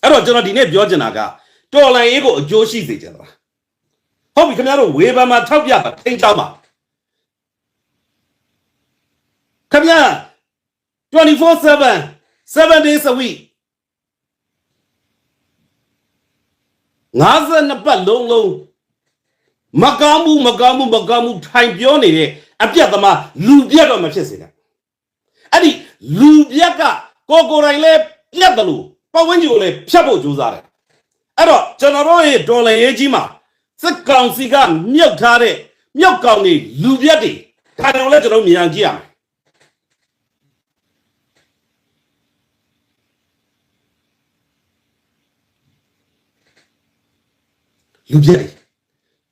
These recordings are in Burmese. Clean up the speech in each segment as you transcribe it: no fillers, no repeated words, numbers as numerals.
အဲ့တော့ကျွန်တော်ဒီနေ့ပြောချင်တာကတော်လန်ရေးကိုအကျိုးရှိစေချင်တာဟုတ်ပြီခင်ဗျားတို့ဝေဖန်မှာထောက်ပြပါထိန်းချောင်းပါခင်ဗျာ 24/7 7 days a week 52 ပတ်လုံးမကောင်းမှုထိုင်ပြောနေတဲ့အပြတ်သမားလူပြတ်တော့မဖြစ်စေနဲ့အဲ့ဒီလူပြတ်ကကိုတိုင်လဲပြတ်တယ်လို့ပတ်ဝန်းကျင်ကိုလည်းဖြတ်ဖို့ကြိုးစားတယ်အဲ့တော့ကျွန်တော်တို့ရဲ့ဒေါ်လာရေးကြီးမှာစစ်ကောင်စီကမြုပ်ထားတဲ့မြုပ်ကောင်တွေလူပြတ်တွေဒါကြောင့်လဲကျွန်တော်မြင်အောင်ကြည့်ရမယ်လူပြတ်တွေ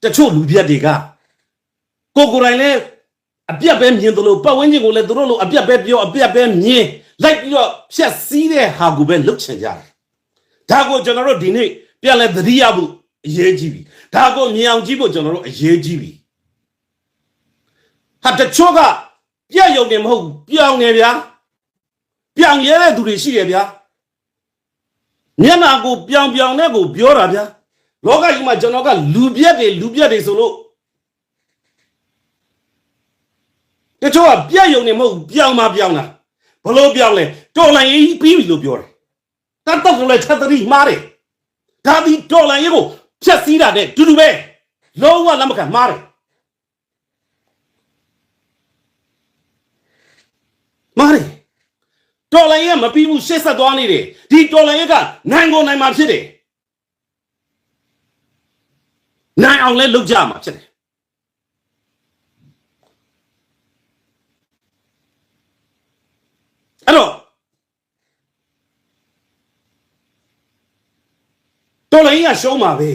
တချို့လူပြတ်တွေကကိုတိုင်လဲအပြတ်ပဲမြင်တယ်လို့ပတ်ဝန်းကျင်ကိုလည်းသူတို့လိုအပြတ်ပဲပြောအပြတ်ပဲမြင်လိုက်ပြီးတော့ဖြတ်စည်းတဲ့ဟာကိုပဲလုပ်ချင်ကြတယ်ဒါကိုကျွန်တော်တို့ဒီနေ့ပြန်လဲသတိရဖို့အရေးကြီးပြီဒါကိုမြင်အောင်ကြည့်ဖို့ကျွန်တော်တို့အရေးကြီးပြီဟာတချို့ကပြက်ရုံနေမဟုတ်ပြောင်းနေဗျာပြောင်းရဲတဲ့သူတွေရှိတယ်ဗျာမျက်နာကိုပြောင်းနဲ့ကိုပြောတာဗျာလောကကြီးမှာကျွန်တော်ကလူပြက်တွေဆိုလို့တချို့ကပြက်ရုံနေမဟုတ်ပြောင်းတာဘလို့ပြောင်းလဲတော်လန်ရေးပြီးပြီလို့ပြောတယ်တတ်တော့လည်းချက်သတိမှားတယ်ဒါဒီတော်လန်ရေးကိုဖြတ်စည်းတာနဲ့တူတူပဲလုံးဝလက်မခံမှားတယ်တော်လန်ရေးမပြီးဘူးရှေ့ဆက်သွားနေတယ်ဒီတော်လန်ရေးကနိုင်ကုန်နိုင်မှာဖြစ်တယ်နိုင်အောင်လဲလုပ်ကြမှာဖြစ်တယ်အဲ့တော့တော်လိုင်းကရှုံးပါပဲ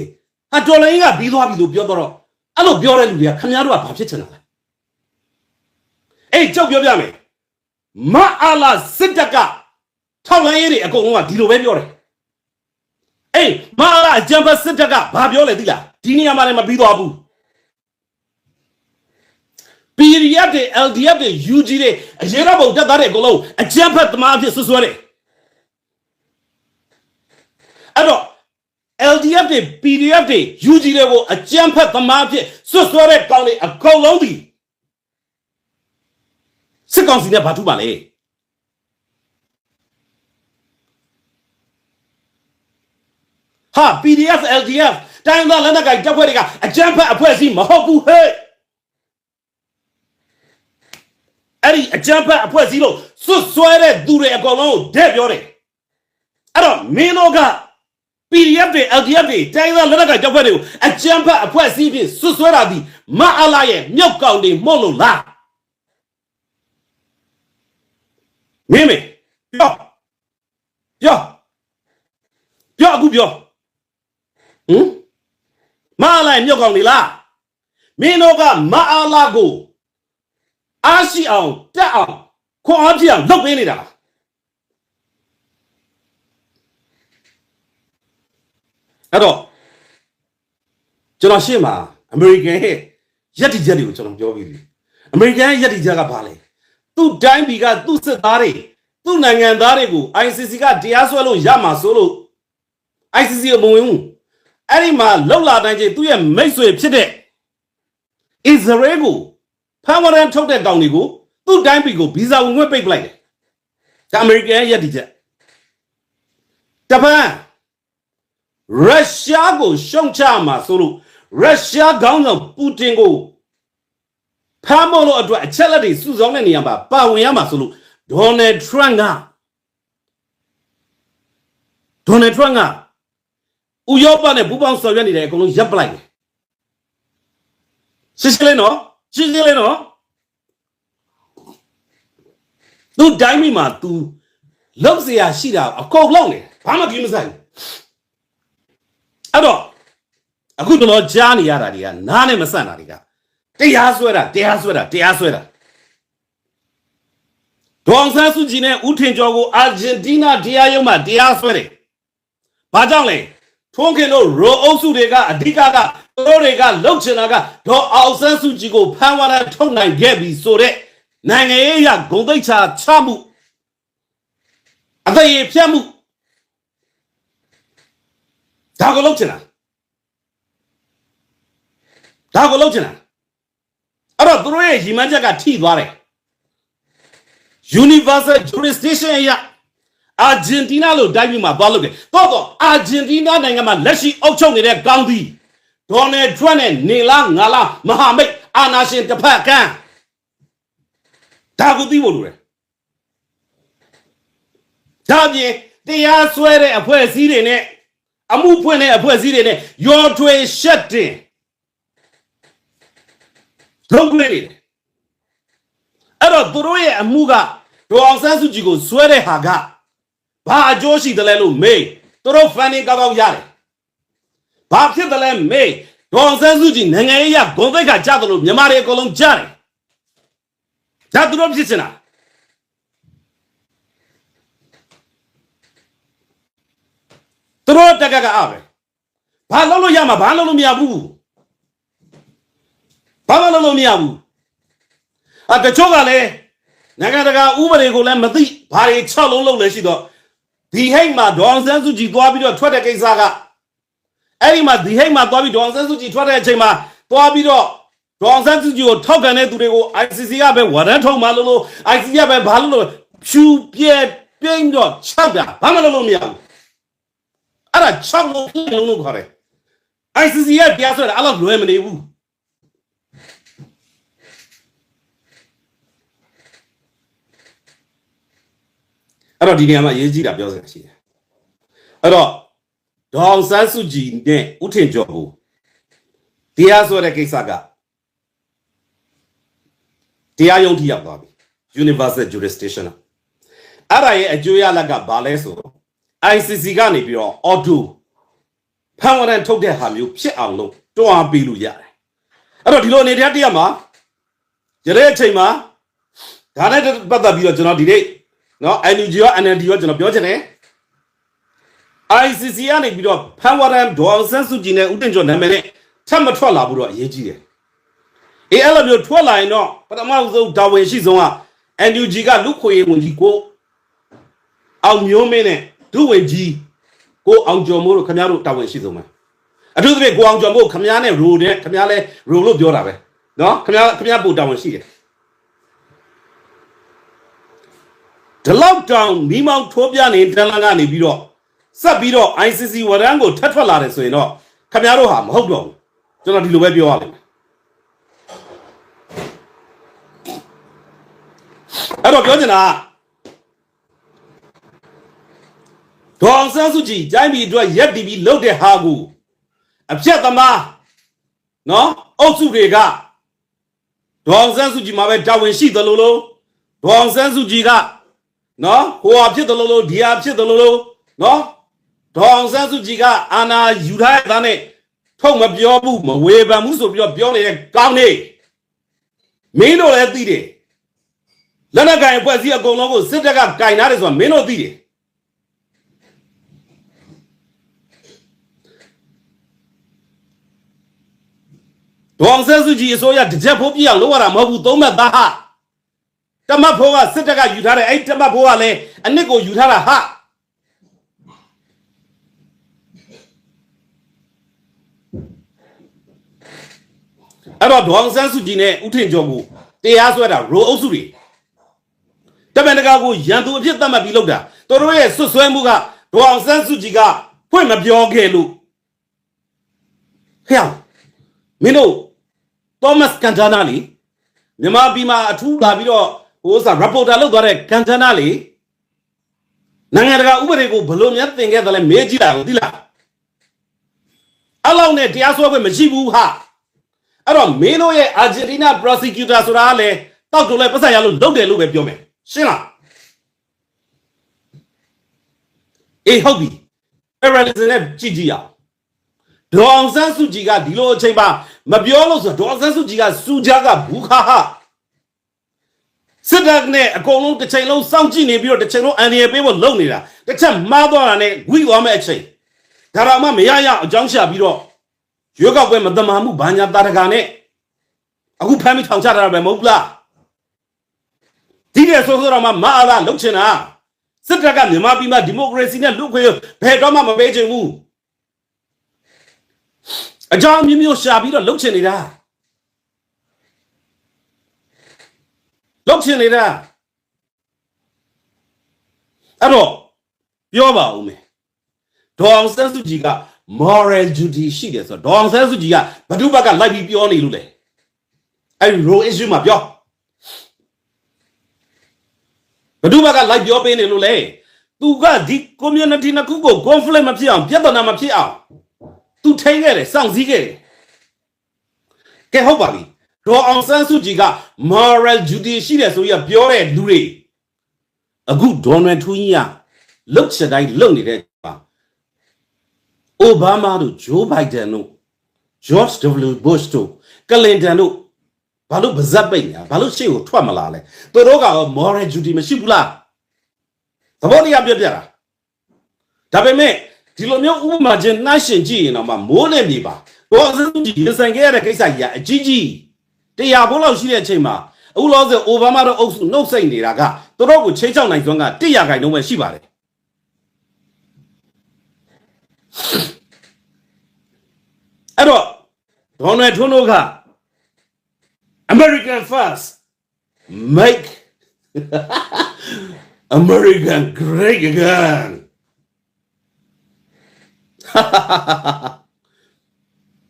ဟာတော်လိုင်းကပြီးသွားပြီလို့ပြောတော့အဲ့လိုပြောတဲ့လူတွေကခင်ဗျားတို့ကဘာဖြစ်ချင်တာလဲအေးကြောက်ပြောပြမယ်မအားလာစစ်တပ်ကထောက်လိုင်းရေးတွေအကုန်လုံးကဒီလိုပဲပြောတယ်အေးမအားလာဂျမ်ဘတ်စစ်တပ်ကဘာပြောလဲသိလားဒီနေရာမှာလည်းမပြီးသွားဘူး PDF တွေ LDF တွေ UG တွေအရေးတော်ပုံတက်သားတဲ့အကုန်လုံးအကြမ်းဖက်သမားအဖြစ်ဆွဆွဲတယ်အဲ့တော့ LDF တွေ PDF တွေ UG တွေကိုအကြမ်းဖက်သမားအဖြစ်ဆွဆွဲတဲ့ကောင်းတွေအကုန်လုံးဒီစစ်ကောင်စီနဲ့ဘာထူးပါလဲဟာ PDF LDF တိုင်းသားလက်နက်ကိုင်တပ်ဖွဲ့တွေကအကြမ်းဖက်အဖွဲ့အစည်းမဟုတ်ဘူးဟဲ့အဲ့ဒီအကြမ်းဖက်အဖွဲ့အစည်းလို့ဆွဆွဲတဲ့သူတွေအကောင်လုံးကိုတဲ့ပြောတယ်အဲ့တော့မင်းတို့က PDF တွေ LDF တွေတိုင်းသားလက်နက်ကိုင်တပ်ဖွဲ့တွေကိုအကြမ်းဖက်အဖွဲ့အစည်းဖြင့်ဆွဆွဲတာဒီမအားလာရဲ့မြောက်ကောင်တွေမှုတ်လို့လားမင်းပြောအခုပြောမအားလာရဲ့မြောက်ကောင်တွေလားမင်းတို့ကမအားလာကိုအားရှိအောင်တက်အောင်ခွန်အားဖြစ်အောင်လုပ်ပေးနေတာအဲ့တော့ကျွန်တော်ရှင်းမှာအမေရိကန်ရဲ့ယက်တီချက်တွေကိုကျွန်တော်ပြောပြီးပြီအမေရိကန်ရဲ့ယက်တီချက်ကဘာလဲသူ့တိုင်းပြည်ကသူ့စစ်သားတွေသူ့နိုင်ငံသားတွေကို ICC ကတရားစွဲလို့ရမှာဆိုလို့ ICC ကိုမဝင်ဘူးအဲ့ဒီမှာလောက်လာတိုင်းချင်းသူ့ရဲ့မိတ်ဆွေဖြစ်တဲ့အစ္စရေးကိုဖမ်းဝရမ်းထုတ်တဲ့ကောင်တွေကိုသူ့တိုင်းပြည်ကိုဗီဇာဝင်ခွင့်ပိတ်ပလိုက်တယ်ဒါအမေရိကန်ရဲ့ယက်တီချက်တပန်ရုရှားကိုရှုံချမှာဆိုလို့ရုရှားခေါင်းဆောင်ပူတင်ကိုဖမ်းဖို့လို့အတွက်အချက်လက်တွေစုဆောင်းတဲ့နေရာမှာပါဝင်ရမှာဆိုလို့ဒေါ်နယ်ထရန့်ကဥရောပနဲ့ပူးပေါင်းဆောင်ရွက်နေတယ်အကုန်လုံးရပ်ပလိုက်တယ်ရှင်းရှင်းလေးနော်သူတိုင်းမိမှာသူလောက်เสียရှိတာအကုန်လုံးနေဘာမှကြီးမဆိုင်အဲ့တော့အခုတော့ကြားနေရတာတွေကနားနဲ့မဆန့်တာတွေကတရားစွဲတာဒေါအောင်ဆန်းစုကြည်နဲ့ဦးထင်ကျော်ကိုအာဂျင်တီးနားတရားရုံးမှာတရားစွဲတယ်ဘာကြောင့်လဲထွန်းခင်တို့ရိုအုပ်စုတွေကအဓိကကတို့တွေကလှုပ်ချင်တာကဒေါ်အောင်ဆန်းစုကြည်ကိုဖမ်းဝရမ်းထုတ်နိုင်ခဲ့ပြီဆိုတဲ့နိုင်ငံရေးအရဂုဏ်သိက္ခာချမှုအသက်ရည်ဖြတ်မှု ဒါကိုလုပ်ချင်တာအဲ့တော့သူတို့ရဲ့ရီမန်းချက်ကထိသွားတယ် Universal Jurisdiction အရအာဂျင်တီးနားလို့တိုင်းပြည်မှာသွားလုပ်တယ်တော့အာဂျင်တီးနားနိုင်ငံမှာလက်ရှိအုပ်ချုပ်နေတဲ့ကောင်းသည်ဒေါ်နယ်ထရန့်နဲ့နေလားငါလားမဟာမိတ်အာနာရှင်တစ်ဖက်ကန်းဒါကိုသိဖို့လိုတယ်ဒါပြင်တရားစွဲတဲ့အဖွဲ့အစည်းတွေနဲ့အမှုဖွင့်တဲ့အဖွဲ့အစည်းတွေနဲ့ရော်ထွေရှက်တင်လုံးနေတယ်အဲ့တော့သူတို့ရဲ့အမှုကဒေါ်အောင်ဆန်းစုကြည်ကိုစွဲတဲ့ဟာကဘာအကျိုးရှိတယ်လဲလို့မေးသူတို့ဖန်နေကောင်းရတယ်ဘာဖြစ်တယ်လဲမေးဒေါ်အောင်ဆန်းစုကြည်နိုင်ငံရေးရဂုဏ်သိက္ခာကျတယ်လို့မြန်မာတွေအကုန်လုံးကြားတယ်ဒါသူတို့ဖြစ်နေတာသူတို့တက်ကအားပဲဘာလုပ်လို့ရမှာဘာလုပ်လို့မရဘူးဘာမှလုပ်လို့မရဘူးတချို့ကလည်းနိုင်ငံတကာဥပဒေကိုလည်းမသိဘာတွေ6လုံးလုပ်လဲရှိတော့ဒီဟိတ်မှာဒေါ်အောင်ဆန်းစုကြည်သွားပြီးတော့ထွက်တဲ့ကိစ္စကအဲ့ဒီမှာဒီဟိတ်မှာသွားပြီးဒေါ်အောင်ဆန်းစုကြည်ထွက်တဲ့အချိန်မှာသွားပြီးတော့ဒေါ်အောင်ဆန်းစုကြည်ကိုထောက်ခံတဲ့သူတွေကို ICC ကပဲဝရမ်းထုတ်မှလို့ ICC ကပဲဘာလို့ဖြူပြဲပြင်းတော့ချက်တာဘာမှလုပ်လို့မရဘူးအဲ့ဒါ6လုံးလို့ခေါ်တယ် ICC ကတရားစွဲတာအဲ့လိုလွယ်မနေဘူးအဲ့တော့ဒီနေရာမှာအရေးကြီးတာပြောစရာရှိတယ်အဲ့တော့ဒေါ်အောင်ဆန်းစုကြည်နဲ့ဦးထင်ကျော်ကိုတရားစွဲတဲ့ကိစ္စကတရားရုံးထိရောက်သွားပြီ Universal Jurisdiction အဲ့ဒါရဲ့အကျိုးရလဒ်ကဘာလဲဆိုတော့ ICC ကနေပြီးတော့ auto ဖန်ဝရန်ထုတ်တဲ့ဟာမျိုးဖြစ်အောင်လို့တွန်းအားပေးလို့ရတယ်အဲ့တော့ဒီလိုအနေနဲ့တရားမှာရတဲ့အချိန်မှာဒါနဲ့ပတ်သက်ပြီးတော့ကျွန်တော်ဒီနေ့နော် NUG ရော NLD ရောကျွန်တော်ပြောချင်တယ် ICC ကနေပြီးတော့ဖန်ဝရန်ဒေါ်အောင်ဆန်းစုကြည်နဲ့ဦးတင်ကျော်နာမည်နဲ့ထပ်မထွက်လာဘူးတော့အရေးကြီးတယ်အဲ့လိုမျိုးထွက်လာရင်တော့ပထမဆုံးတာဝန်ရှိဆုံးက NUG ကလူခွေဝင်ကြီးကိုအောင်မျိုးမင်းနဲ့ဒုဝန်ကြီးကိုအောင်ကျော်မိုးတို့ခင်ဗျားတို့တာဝန်ရှိဆုံးပဲအထူးသဖြင့်ကိုအောင်ကျော်မိုးခင်ဗျားနဲ့ရိုနဲ့ခင်ဗျားလဲရိုလို့ပြောတာပဲနော်ခင်ဗျားပို့တာဝန်ရှိတယ်ဒီလောက်တောင်မိမောင်ထိုးပြနေတန်းလန်းကနေပြီးတော့ဆက်ပြီးတော့ ICC ဝရမ်းကိုထပ်ထွက်လာတယ်ဆိုရင်တော့ခင်ဗျားတို့ဟာမဟုတ်တော့ဘူးကျွန်တော်ဒီလိုပဲပြောရလိမ့်မယ်အဲ့တော့ပြောချင်တာဒေါ်အောင်ဆန်းစုကြည်တိုင်းပြည်အတွက်ရက်တီပြီးလှုပ်တဲ့ဟာကိုအပြတ်သမားနော်အုပ်စုတွေကဒေါ်အောင်ဆန်းစုကြည်မှာပဲတာဝန်ရှိတယ်လို့ဒေါ်အောင်ဆန်းစုကြည်ကနော်ဟိုဟာဖြစ်တယ်လို့ဒီဟာဖြစ်တယ်လို့နော်ဒေါ်အောင်ဆန်းစုကြည်ကအာဏာယူထားတဲ့သားနဲ့ထုတ်မပြောဘူးမဝေဖန်ဘူးဆိုပြီးတော့ပြောနေတဲ့ကောင်းနေမင်းတို့လည်းသိတယ်လက်နက်ကင်အဖွဲ့အစည်းအကုန်လုံးကိုစစ်တပ်ကကင်ထားတယ်ဆိုတာမင်းတို့သိတယ်ဒေါ်အောင်ဆန်းစုကြည်အစိုးရတစ်ချက်ဖို့ပြအောင်လုပ်ရတာမဟုတ်ဘူးသုံးမှတ်သားဟာတမတ်ဖို့ကစစ်တပ်ကယူထားတယ်အဲ့တမတ်ဖို့ကလည်းအနစ်ကိုယူထားတာဟာအဲ့တော့ဒေါ်အောင်ဆန်းစုကြည်နဲ့ဦးထင်ကျော်ကိုတရားစွဲတာရိုးအုပ်စုတွေတမန်တကာကိုရန်သူအဖြစ်သတ်မှတ်ပြီးလုပ်တာတို့ရဲ့ဆွဆွဲမှုကဒေါ်အောင်ဆန်းစုကြည်ကဖွင့်မပြောခဲ့လို့ဟဲ့မင်းတို့သောမတ်ကန်တာနာလီမြန်မာပြည်မှာအထူးလာပြီးတော့ဟိုစား reporter လုပ်သွားတဲ့ကန်တာနာလီနိုင်ငံတကာဥပဒေကိုဘလို့များသင်ခဲ့တယ်လဲမေးကြည့်တာကိုသိလားအဲ့လောက်နဲ့တရားစွဲခွင့်မရှိဘူးဟာအဲ့တော့မင်းတို့ရဲ့ Argentina prosecutor ဆိုတာကလည်းတောက်တူလဲပတ်စံရလို့လုပ်တယ်လို့ပဲပြောမယ်ရှင်းလားအေးဟုတ်ပြီ parallelism နဲ့ကြည့်ကြည့်ရအောင်ဒေါ်အောင်ဆန်းစုကြည်ကဒီလိုအချိန်မှာမပြောလို့ဆိုဒေါ်အောင်ဆန်းစုကြည်ကစူဂျာကဘူးခါဟာစစ်တပ်နဲ့အကုန်လုံးတစ်ချိန်လုံးစောင့်ကြည့်နေပြီးတော့တစ်ချိန်လုံးအန်ဒီရပေးဖို့လုပ်နေတာတစ်ချက်မှားသွားတာနဲ့ဝိသွားမဲ့အချိန်ဒါတော့မှမရရအကြောင်းရှာပြီးတော့ရွေးကောက်ပွဲမတမာမှုဘာညာတာတကာနဲ့အခုဖမ်းပြီးထောင်ချတာပဲမဟုတ်လားဒီတဲ့ဆိုတော့မှမအားလားလုပ်ချင်တာစစ်တပ်ကမြန်မာပြည်မှာဒီမိုကရေစီနဲ့လူ့ခွင့်ဘယ်တော့မှမပေးချင်ဘူး အကြောင်းမျိုးမျိုးရှာပြီးတော့လှုပ်ချင်နေတာအဲ့တော့ပြောပါဦးမယ်ဒေါအောင်ဆန်းစုကြည်က moral duty ရှိတယ်ဆိုတော့ဒေါအောင်ဆန်းစုကြည်ကဘဒုဘက်ကလိုက်ပြီးပြောနေလို့လေအဲ့ဒီ role issue မှာပြောဘဒုဘက်ကလိုက်ပြောပေးနေလို့လေသူကဒီ community နှစ်ခုကို conflict မဖြစ်အောင်ပြဿနာမဖြစ်အောင်သူထိန်းခဲ့တယ်စောင့်စည်းခဲ့တယ်ကဲဟုတ်ပါပြီဒေါအောင်ဆန်းစုကြည်က moral duty ရှိတယ်ဆိုပြီးပြောတဲ့လူတွေအခုဒေါ်နယ်ထူးကြီးကလှုပ်ချက်တိုင်းလှုပ်နေတဲ့ပါအိုဘားမားတို့ဂျိုးဘိုင်ဒန်တို့ဂျော့ချ် W ဘုရှ်တို့ကလင်တန်တို့ဘာလို့ပါဇက်ပိတ်ညာဘာလို့ရှေ့ကိုထွက်မလာလဲသူတို့က moral duty မရှိဘူးလားသဘောတရားပြတာဒါပေမဲ့ဒီလိုမျိုးဥပမာချင်းနှိုင်းရှင်ကြည့်ရင်တော့မိုးနဲ့မြေပါဒေါ်အောင်ဆန်းစုကြည်ရင်ဆိုင်ခဲ့ရတဲ့ကိစ္စကြီးအကြီးကြီး100ဘိုးလောက်ရှိတဲ့အချိန်မှာအခုလောဆိုအိုဘားမားတို့အုပ်စုနှုတ်ဆက်နေတာကသူတို့ကိုချိန်ချောက်နိုင်စွမ်းက100ခိုင်နှုန်းပဲရှိပါတယ်အဲ့တော့ဒေါ်နယ်ထရန့်တို့က American first make American great again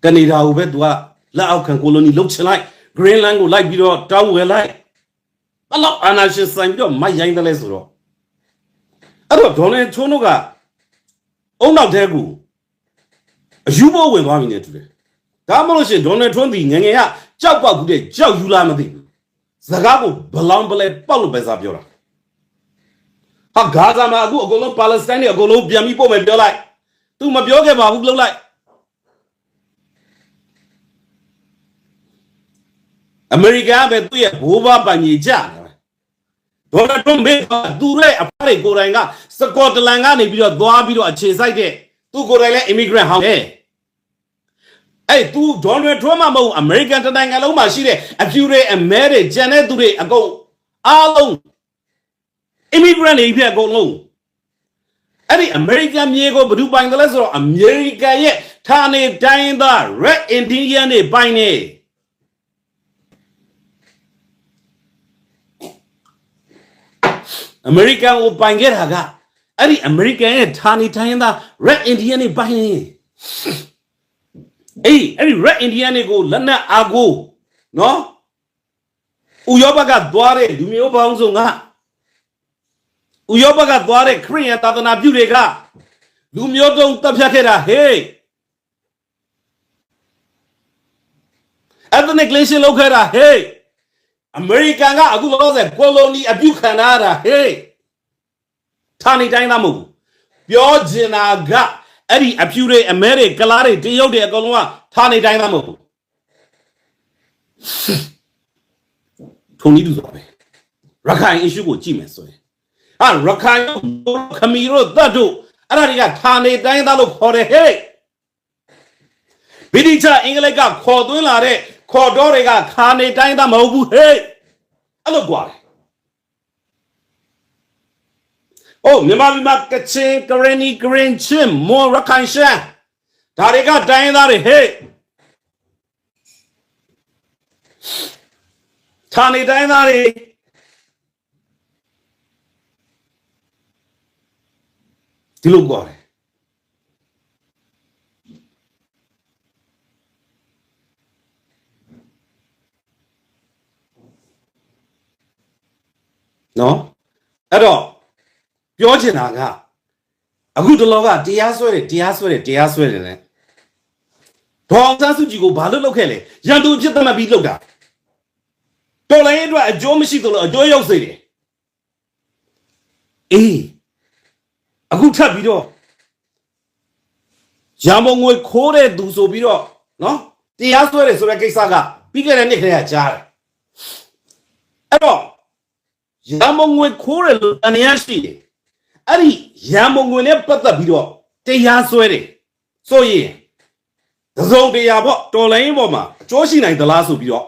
ကနေဒါကိုပဲသူကလက်အောက်ခံကိုလိုနီလှုပ်ချလိုက် Greenland ကိုလိုက်ပြီးတော့တောင်းဝယ်လိုက်ဘလောက်အာနာရှင်ဆိုင်ပြီးတော့မိုက်ရိုင်းတယ်လဲဆိုတော့အဲ့တော့ဒေါ်နယ်ထရန့်တို့ကအုံနောက်တဲကူအယူဘောဝင်သွားပြီနဲ့တူတယ်ဒါမှမဟုတ်ရှင်ဒေါ်နယ်ထရန့်ဒီငငယ်ကကြောက်ပေါက်ကူတဲ့ကြောက်ယူလားမသိဘူးစကားကိုဘလောင်ပလဲပေါက်လို့ပဲစားပြောတာဟာဂါဇာမှာအခုအကုန်လုံးပါလက်စတိုင်းတွေအကုန်လုံးပြန်ပြီးပို့မယ်ပြောလိုက်သူမပြောခဲ့ပါဘူးလုပ်လိုက်အမေရိကန်ပဲသူ့ရဲ့ဘိုးဘွားပိုင်ကြီးကြတယ်ဒေါ်နယ်ထရန့်ပဲသူ့ရဲ့အဖတွေကိုယ်တိုင်ကစကော့တလန်ကနေပြီးတော့သွားပြီးတော့အခြေစိုက်တဲ့သူကိုယ်တိုင်လည်း immigrant ဟောင်းတယ်အဲ့သူဒေါ်နယ်ထရန့်မှမဟုတ်အမေရိကန်တိုင်းနိုင်ငံလုံးမှာရှိတဲ့အဖြူတွေအမဲတွေကျန်တဲ့သူတွေအကုန်အားလုံး immigrant တွေဖြစ်အကုန်လုံးအဲ့ဒီအမေရိကန်မြေကိုဘယ်သူပိုင်တယ်လဲဆိုတော့အမေရိကန်ရဲ့ဌာနေတိုင်းသား red indian တွေပိုင်နေအမေရိကန်ကိုပိုင်ခဲ့တာကအဲ့ဒီအမေရိကန်ရဲ့ဌာနေတိုင်းသား red indian တွေပိုင်နေအဲ့ဒီ red indian တွေကိုလက်နက်အားကိုနော်ဥရောပကသွားတဲ့လူမျိုးပေါင်းစုံကဥရောပကသွားတဲ့ခရစ်ယာန်သာသနာပြုတွေကလူမျိုးတုံးတပ်ဖြတ်ခဲ့တာဟေး ethnic cleansing လုပ်ခဲ့တာဟေးအမေရိကန်ကအခုလောလောဆယ်ကိုလိုနီအပြုခံရတာဟေးဌာနေတိုင်းသားမဟုတ်ဘူးပြောချင်တာကအဲ့ဒီအဖြူတွေအမဲတွေကလားတွေတရုတ်တွေအကုန်လုံးကဌာနေတိုင်းသားမဟုတ်ဘူးထုံနည်းတူဆိုပဲရခိုင် issue ကိုကြည့်မယ်ဆိုရင်ဟာရခိုင်ခမီတို့တတ်တို့အဲ့ဒါတွေကဌာနေတိုင်းသားလို့ခေါ်တယ်ဟဲ့ဗိတိချအင်္ဂလိပ်ကခေါ်သွင်းလာတဲ့ခေါ်တော်တွေကခါနေတိုင်းသားမဟုတ်ဘူးဟဲ့အဲ့လိုကွာတယ်အိုးမြန်မာပြည်မှာကချင်ကရနီဂရင်းချင်းမော်ရခိုင်ရှမ်းဒါတွေကတိုင်းသားတွေဟဲ့ဌာနေတိုင်းသားတွေဒီလိုကွာတယ်နော်အဲ့တော့ပြောချင်တာကအခုတလောကတရားစွဲတယ်နဲ့ဒေါ်အောင်ဆန်းစုကြည်ကိုဘာလို့လုပ်ခဲ့လဲရန်သူဖြစ်သတ်မှတ်ပြီးလုပ်တာတော်လိုင်းရဲ့အတွက်အကျိုးမရှိသလိုအကျိုးရောက်စေတယ်အေးအခုထပ်ပြီးတော့ရန်မုံငွေခိုးတဲ့သူဆိုပြီးတော့နော်တရားစွဲတယ်ဆိုတဲ့ကိစ္စကပြီးခဲ့တဲ့နှစ်ခါကြားတယ်အဲ့တော့ရန်မုံငွေခိုးတယ်လို့အနေရရှိတယ်အဲ့ဒီရန်မုံငွေနဲ့ပတ်သက်ပြီးတော့တရားစွဲတယ်ဆိုရင်သစုံတရားပေါ့တော်လိုင်းပေါ်မှာအကျိုးရှိနိုင်သလားဆိုပြီးတော့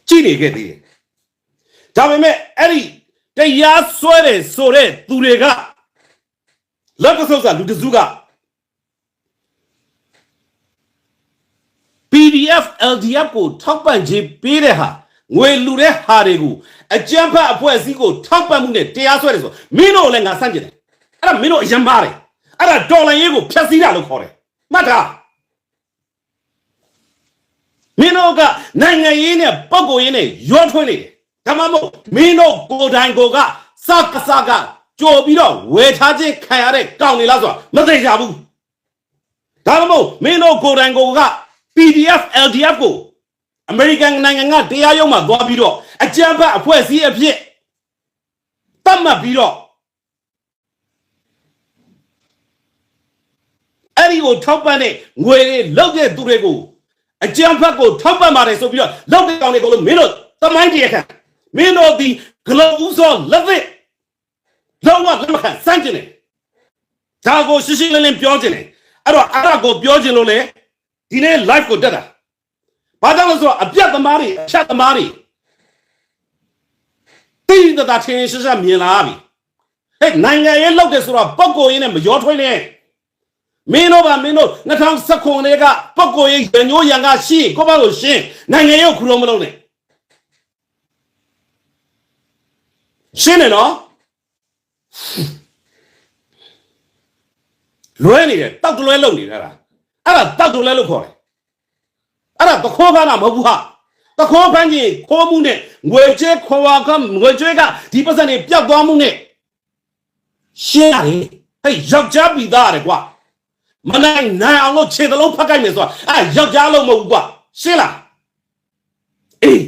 ကြည့်နေခဲ့သေးတယ်ဒါပေမဲ့အဲ့ဒီတရားစွဲတယ်ဆိုတဲ့သူတွေကလက်ကဆုပ်စာလူတစုက PDF LDF ကိုထောက်ပံ့ခြင်းပေးတဲ့ဟာငွေလူတဲ့ဟာတွေကိုအကြမ်းဖက်အဖွဲ့အစည်းကိုထောက်ပံ့မှုနဲ့တရားစွဲတယ်ဆိုမင်းတို့လည်းငါဆန့်ကျင်တယ်အဲ့ဒါမင်းတို့အယံမားတယ်အဲ့ဒါဒေါ်လာရေးကိုဖျက်ဆီးတာလို့ခေါ်တယ်မှတ်ထားမင်းတို့ကနိုင်ငံရေးနဲ့ပုံကိုရေးနဲ့ရောထွေးနေတယ်ဒါမှမဟုတ်မင်းတို့ကိုယ်တိုင်ကိုကစကကြော်ပြီးတော့ဝယ်ထားခြင်းခံရတဲ့ကောင်းနေလားဆိုတာမသိကြဘူးဒါမှမဟုတ်မင်းတို့ကိုယ်တိုင်ကိုက PDF LDF ကိုအမေရိကန်နိုင်ငံကတရားရုံးမှာသွားပြီးတော့အကြမ်းဖက်အဖွဲ့အစည်းအဖြစ်သတ်မှတ်ပြီးတော့အဲ့ဒီကိုထောက်ပံ့တဲ့ငွေတွေလောက်တဲ့သူတွေကိုအကြမ်းဖက်ကိုထောက်ပံ့ပါတယ်ဆိုပြီးတော့လောက်တဲ့ကောင်တွေကိုလို့မင်းတို့သမိုင်းတရားခံမင်းတို့ဒီဂလောဥစောလက်သစ်လောက်ဝလက်မခံစမ်းကျင်တယ်ဒါကိုရှင်းရှင်းလင်းလင်းပြောကျင်တယ်အဲ့တော့အဲ့ဒါကိုပြောကျင်လို့လေဒီနေ့ live ကိုတက်တာဘာကြောင့်လဲဆိုတော့အပြတ်သမားတွေအချက်သမားတွေတိတိတသားချင်းရှင်းရှင်းမြင်လာပြီဟဲ့နိုင်ငံရေးလောက်တယ်ဆိုတော့ပုဂ္ဂိုလ်ရေးနဲ့မရောထွေးနဲ့မင်းတို့2019年ကပုဂ္ဂိုလ်ရေးရညိုးရံကရှိကိုပါလို့ရှင်းနိုင်ငံရေးခုလုံးမလုံးနဲ့ရှင်းတယ်နော်လွဲနေတယ်တောက်တလွဲလုံနေတာအဲ့ဒါတောက်တလွဲလို့ခေါ်တယ်အဲ့ဒါတခေါ်ဖမ်းတာမဟုတ်ဘူးဟာတခေါ်ဖမ်းခြင်းခိုးမှုနဲ့ငွေကြေးခွန်ဝါကငွေကြေးကဒီပတ်စံတွေပြတ်သွားမှုနဲ့ရှင်းရတယ်ဟဲ့ယောက်ျားပြီးသားရတယ်ကွာမနိုင်အောင်လို့ခြေသလုံးဖက်ကြိုက်မယ်ဆိုတာအဲ့ယောက်ျားလုံးမဟုတ်ဘူးကွာရှင်းလားအေး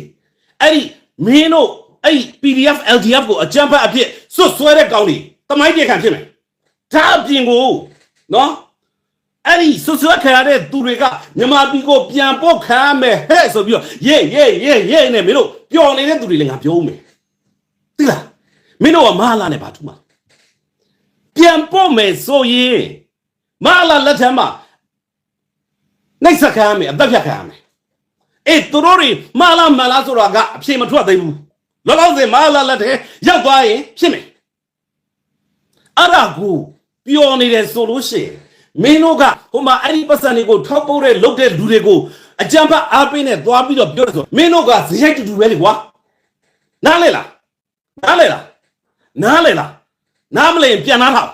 အဲ့ဒီမင်းတို့အဲ့ PDF LDF ကိုအကြမ်းဖက်အဖြစ်စွတ်ဆွဲတဲ့ကောင်းတွေတမိုင်းပြေခံဖြစ်မယ်ဒါအပြင်ကိုနော်အဲ့ဒီစွတ်ဆွဲခံရတဲ့သူတွေကမြန်မာပြည်ကိုပြန်ပို့ခံရမယ်ဟဲ့ဆိုပြီးတော့ရေးနဲ့မင်းတို့ပျော်နေတဲ့သူတွေလည်းငါပြောဦးမယ်သိလားမင်းတို့ကမဟာလာနဲ့ဘာထူးမှာပြန်ပို့မယ်ဆိုရင်မဟာလာလက်ထက်မှာနှိပ်စက်ခံရမယ်အသက်ဖြတ်ခံရမယ်အေးသူတို့တွေမဟာလာမလားဆိုတာကအဖြေမထွက်သေးဘူးလောလောဆယ်မဟာလာလက်ထဲရောက်သွားရင်ဖြစ်မယ်အဲ့ဒါကိုပျော်နေတယ်ဆိုလို့ရှိရင်မင်းတို့ကဟိုမှာအဲ့ဒီပတ်စံတွေကိုထောက်ပို့တဲ့လုပ်တဲ့လူတွေကိုအကြမ်းဖက်အားပေးနဲ့သွားပြီးတော့ပြောတယ်ဆိုမင်းတို့ကဇယိုက်တူပဲလေကွာနားလဲလားနားမလဲပြန်နားထောင်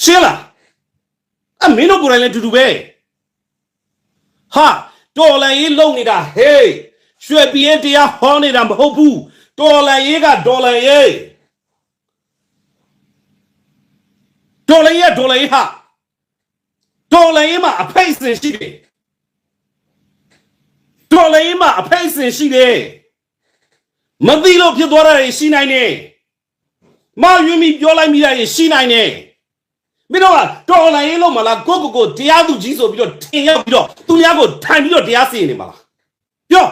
ရှင်းလားအမင်းတို့ကိုယ်တိုင်လည်းတူပဲဟာတော်လန်ရေးလုံနေတာဟေးရွှေပြည်တရားဟောနေတာမဟုတ်ဘူးတော်လန်ရေးကဒေါ်လာရေးဒေါ်လာရေးဟာဒေါ်လာရေးမှာအဖိတ်စင်ရှိတယ်ဒေါ်လာရေးမှာအဖိတ်စင်ရှိတယ်မသိလို့ဖြစ်သွားတာရှိနိုင်တယ်မယွင်းမိပြောလိုက်မိတာရှိနိုင်တယ်မင်းတို့ကဒေါ်လာရေးလို့မလားကိုတရားသူကြီးဆိုပြီးတော့ထင်ရောက်ပြီးတော့သူများကိုထိုင်ပြီးတော့တရားစီရင်နေမှာလားပြော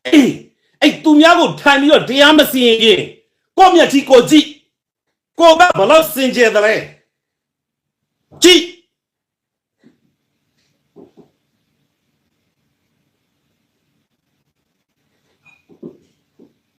အေးအဲ့သူများကိုထိုင်ပြီးတော့တရားမစီရင်ရင်ကိုမျက်ကြီးကိုကြည့်ကိုကဘလို့စင်ကြယ်တယ်လဲကြည့်